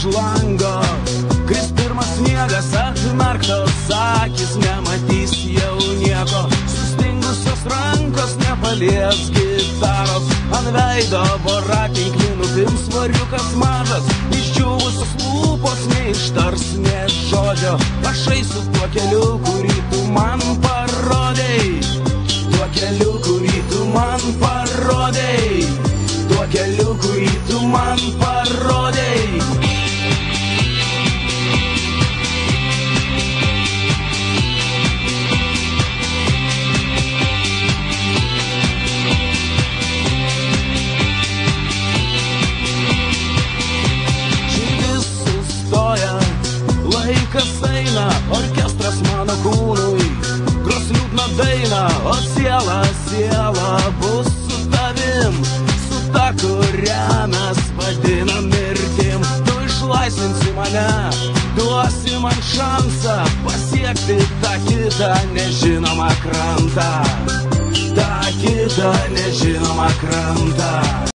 už lango. Kris pirmas sniegas, atmerktos akis, nematys jau nieko. Sustingusios rankos nepalies gitaros, ant veido voratinklių nupims svariukas mažas. Išdžiūvusios lūpos neištars nė žodžio. Aš eisiu tuo keliu, kurį tu man parodei. Tuo keliu, kurį tu man parodei. Tuo keliu, kurį tu man parodei. Širdis sustoja, laikas eina, orkestras mano kūnui gros liūdną dainą, o siela, siela bus su tavim, su ta, kurią mes vadinam mirtim. Tu išlaisvinsi mane, duosi man šansą pasiekti tą kitą nežinomą krantą. Tą kitą nežinomą krantą.